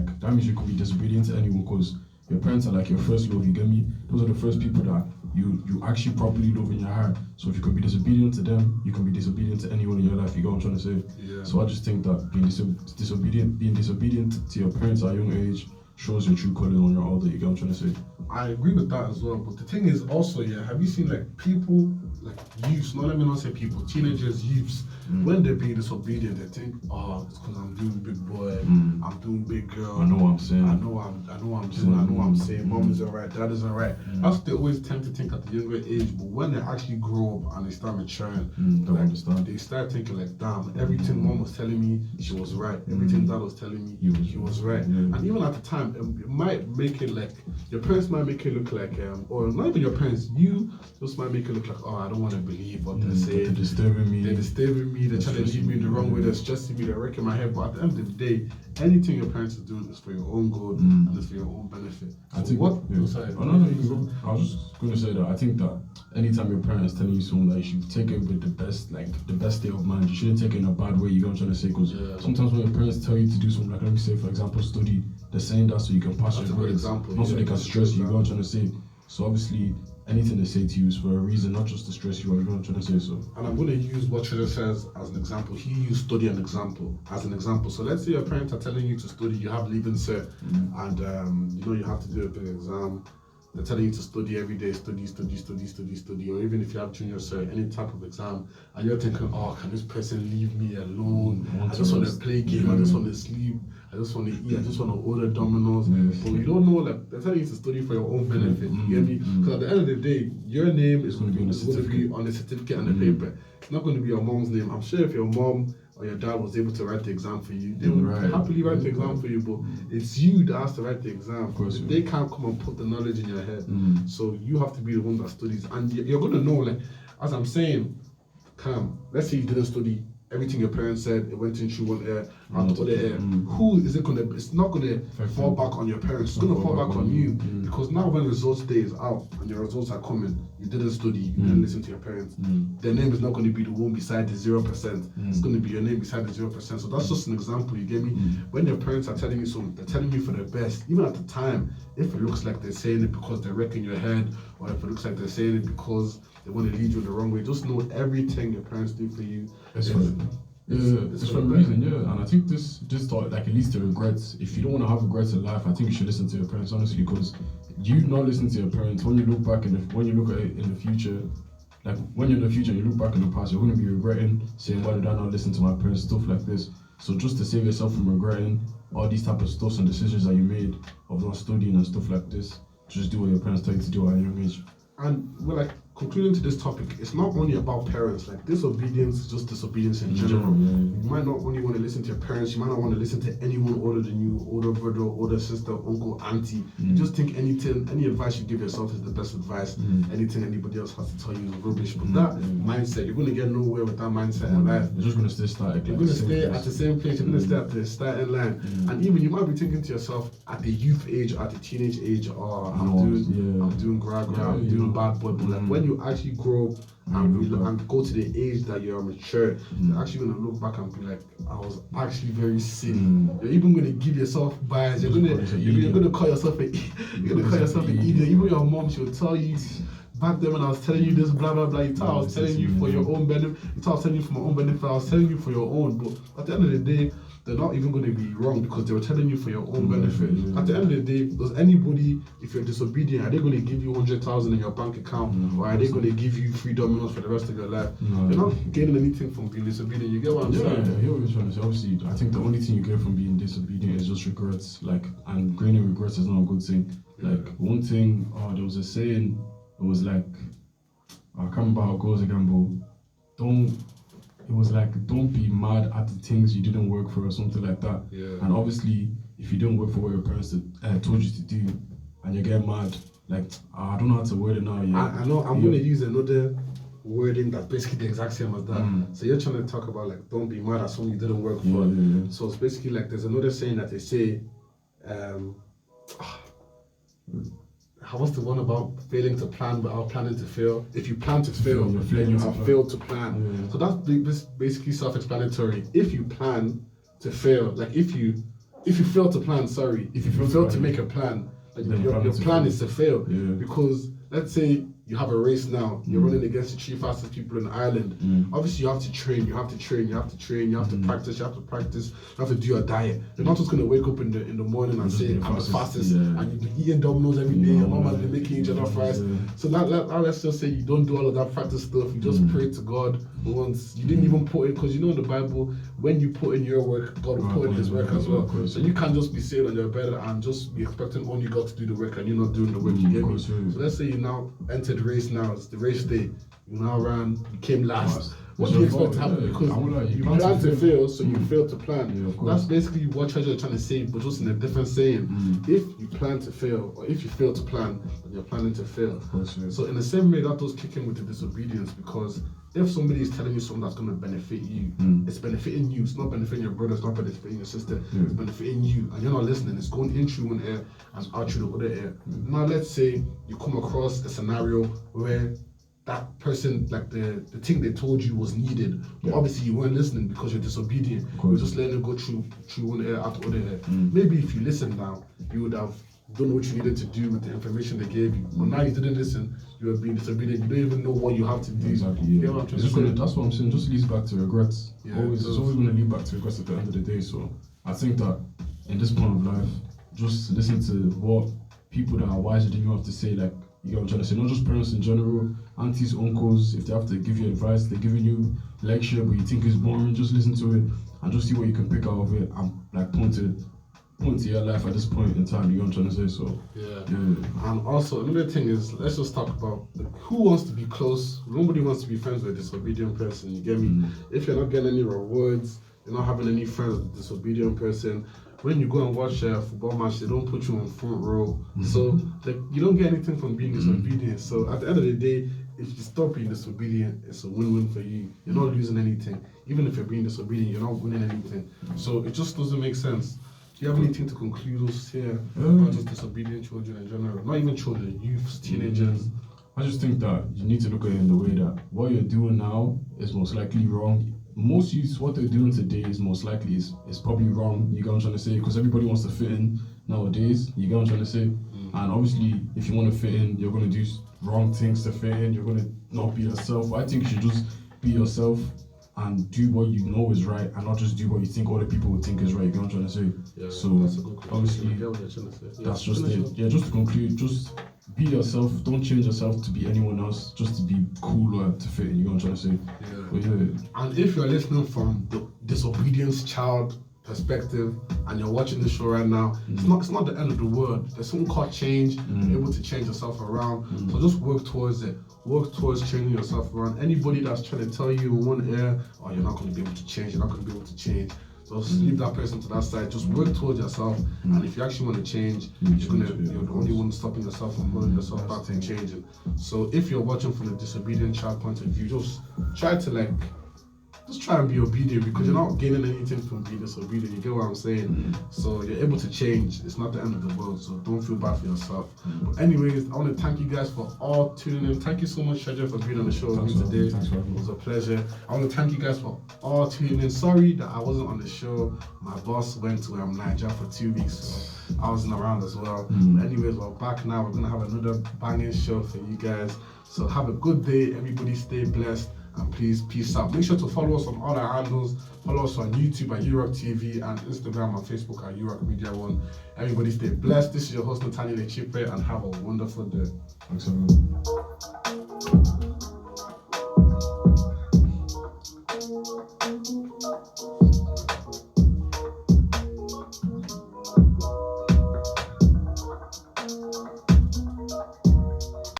like that means you could be disobedient to anyone because your parents are like your first love. You get me? Those are the first people that you actually properly love in your heart. So if you can be disobedient to them, you can be disobedient to anyone in your life. You get what I'm trying to say? Yeah. So I just think that being disobedient to your parents at a young age shows your true colors when you're older. You get what I'm trying to say? I agree with that as well. But the thing is also, yeah, have you seen like people, like youths, let me not say people, teenagers, youths, when they're being disobedient, they think, oh, it's because I'm doing big boy, I'm doing big girl. I know what I'm saying. I know what I'm saying. Mom isn't right, dad isn't right. That's what they always tend to think at the younger age. But when they actually grow up and they start maturing, they start thinking like, damn, everything mom was telling me, she was right. Everything dad was telling me, he was right. Yeah. And even at the time, it might make it like, your parents might make it look like, or not even your parents, you just might make it look like, oh, I don't want to believe what they're saying. They're disturbing me. They're trying to lead me in the wrong way, they're stressing me, they're wrecking my head. But at the end of the day, anything your parents are doing is for your own good and it's for your own benefit. So I think what? Yeah. Sorry. Oh, no, you go. I was just going to say that I think that anytime your parents telling you something, that you should take it with the best state of mind. You shouldn't take it in a bad way. You know what I'm trying to say? Because sometimes when your parents tell you to do something, like let me say for example, study, they're saying that so you can pass your grades, not so they can stress you. You know what I'm trying to say? So obviously, anything they say to you is for a reason, not just to stress you. You know what I'm trying to say? So. And I'm going to use what Treasure says as an example. He used study as an example. So let's say your parents are telling you to study, you have leaving cert, and you have to do a big exam. They're telling you to study every day, study, or even if you have junior cert, any type of exam, and you're thinking, oh, can this person leave me alone? I just want to play game, I just want to sleep, I just want to eat, I just want to order Domino's. But you don't know, like, they're telling you to study for your own benefit, you get me? Because at the end of the day, your name is going to be on the certificate and the paper. It's not going to be your mom's name. I'm sure if your mom or your dad was able to write the exam for you, they would happily write the exam for you, but it's you that has to write the exam. Of course, they can't come and put the knowledge in your head. So you have to be the one that studies. And you're going to know, like, as I'm saying, let's say you didn't study, everything your parents said, it went in through one ear, out the other ear. Who is it going to, it's not going to fall back on your parents, it's going to fall back on you. Because now when results day is out and your results are coming, you didn't study, you didn't listen to your parents, their name is not going to be the one beside the 0%. It's going to be your name beside the 0%. So that's just an example, you get me? When your parents are telling you something, they're telling you for the best. Even at the time, if it looks like they're saying it because they're wrecking your head, or if it looks like they're saying it because they want to lead you in the wrong way, just know everything your parents do for you. It's for a reason, yeah. And I think this thought, like, it leads to regrets. If you don't want to have regrets in life, I think you should listen to your parents, honestly, because you not listening to your parents, when you look back when you look at it in the future, like when you're in the future and you look back in the past, you're going to be regretting saying, why did I not listen to my parents, stuff like this. So just to save yourself from regretting all these type of stuff and decisions that you made of not studying and stuff like this, just do what your parents tell you to do at a young age. And we're like, concluding to this topic, it's not only about parents. Like, disobedience is just disobedience in general. You might not only want to listen to your parents, you might not want to listen to anyone older than you, older brother, older sister, uncle, auntie. You just think any advice you give yourself is the best advice. Anything anybody else has to tell you is rubbish. But that mindset, you're going to get nowhere with that mindset in life. You're just going to stay static. You're going to stay at the same place. You're going to stay at the starting line. And even you might be thinking to yourself at the youth age, at the teenage age, I'm doing gra-gra, I'm doing bad boy. But like, when you actually grow and go to the age that you're mature, you're actually going to look back and be like, I was actually very silly. You're even going to give yourself bias. You're going to call yourself an idiot. Even your mom, she'll tell you, back then when I was telling you this, blah, blah, blah, you thought I was telling you for your own benefit. You thought I was telling you for my own benefit. I was telling you for your own. But at the end of the day, they're not even going to be wrong because they were telling you for your own benefit. At the end of the day, does anybody, if you're disobedient, are they going to give you 100,000 in your bank account, or are they going to give you free Domino's for the rest of your life? You're not gaining anything from being disobedient. You get what I'm saying? Yeah, I hear what you're trying to say. Obviously, I think the only thing you get from being disobedient is just regrets. Like, and gaining regrets is not a good thing. Like, one thing, there was a saying, it was like, I can't remember how it goes again, but it was like, don't be mad at the things you didn't work for or something like that. And obviously, if you didn't work for what your parents told you to do, and you get mad, like, I don't know how to word it now. I know, I'm going to use another wording that's basically the exact same as that. So you're trying to talk about, like, don't be mad at something you didn't work for. So it's basically like, there's another saying that they say, what's the one about failing to plan without planning to fail? If you plan to fail, you have failed to plan. So that's basically self-explanatory. If you plan to fail, like if you if you fail to plan, if you fail to make a plan, like Then your plan is to fail. Yeah. Because let's say you have a race now, you're running against the 3 fastest people in Ireland. Obviously, you have to train, you have to practice, you have to do your diet. You're not just gonna wake up in the morning and say I'm the fastest, and you've been eating Domino's every day. Your mama's been making you jollof rice. So now let's just say you don't do all of that practice stuff. You just pray to God once. You didn't even put in, because you know in the Bible, when you put in your work, God will put in His work as well. So you can't just be sitting on your bed and just be expecting only God to do the work and you're not doing the work. You get me? So let's say you now entered the race now. It's the race day. You now ran, you came last. What do you expect to happen? Because you plan to fail, so you fail to plan. That's basically what Treasure is trying to say, but just in a different saying. If you plan to fail, or if you fail to plan, then you're planning to fail. So in the same way, that does kick in with the disobedience, because if somebody is telling you something that's going to benefit you, it's benefiting you. It's not benefiting your brother, it's not benefiting your sister, it's benefiting you, and you're not listening. It's going in through one ear and out through the other ear. Now let's say you come across a scenario where that person, like the thing they told you was needed, but obviously you weren't listening because you're disobedient. You were just letting it go through one ear out the other ear. Maybe if you listened now, you would have done what you needed to do with the information they gave you. But now you didn't listen, you were being disobedient. You don't even know what you have to do. Exactly. Yeah. That's what I'm saying. Just leads back to regrets. It's always going to lead back to regrets at the end of the day. So I think that in this point of life, just listen to what people that are wiser than you have to say. Like, you know what I'm trying to say, not just parents in general, aunties, uncles. If they have to give you advice, they're giving you lecture, but you think it's boring, just listen to it and just see what you can pick out of it and like point to your life at this point in time. You know what I'm trying to say? So And also another thing is, let's just talk about who wants to be close. Nobody wants to be friends with a disobedient person. You get me? If you're not getting any rewards, you're not having any friends with a disobedient person. When you go and watch a football match, they don't put you on front row. So you don't get anything from being disobedient. So at the end of the day, if you stop being disobedient, it's a win-win for you. You're not losing anything. Even if you're being disobedient, you're not winning anything. So it just doesn't make sense. Do you have anything to conclude us here about just disobedient children in general? Not even children, youths, teenagers. I just think that you need to look at it in the way that what you're doing now is most likely wrong. Most youths, what they're doing today is most likely is probably wrong. You get what I'm trying to say? Because everybody wants to fit in nowadays. You get what I'm trying to say? And obviously, if you want to fit in, you're going to do wrong things to fit in. You're going to not be yourself. I think you should just be yourself and do what you know is right, and not just do what you think other people would think is right. You get what I'm trying to say? Yeah, so that's a good obviously, that's just it. Yeah, just to conclude, just be yourself. Don't change yourself to be anyone else. Just to be cooler to fit in. You know what I'm trying to say? And if you're listening from the disobedience child perspective and you're watching this show right now, it's not the end of the world. There's something called change. You're able to change yourself around. So just work towards it. Work towards changing yourself around. Anybody that's trying to tell you in one ear, oh, you're not going to be able to change, you're not going to be able to change. So leave that person to that side. Just work towards yourself. And if you actually want to change, you're the only one stopping yourself from pulling yourself back and changing. So if you're watching from the disobedient child point of view, just try and be obedient, because you're not gaining anything from being disobedient. You get what I'm saying? So you're able to change. It's not the end of the world, so don't feel bad for yourself. But anyways, I want to thank you guys for all tuning in. Thank you so much, Treasure, for being on the show with me today. It was a pleasure. I want to thank you guys for all tuning in. Sorry that I wasn't on the show. My boss went to Nigeria for 2 weeks, so I wasn't around as well. But anyways, we're back now. We're going to have another banging show for you guys. So have a good day. Everybody stay blessed. And please, peace out. Make sure to follow us on all our handles. Follow us on YouTube at URock TV and Instagram and Facebook at URock Media One. Everybody stay blessed. This is your host, Nathaniel Echipe, and have a wonderful day. Thanks, everyone.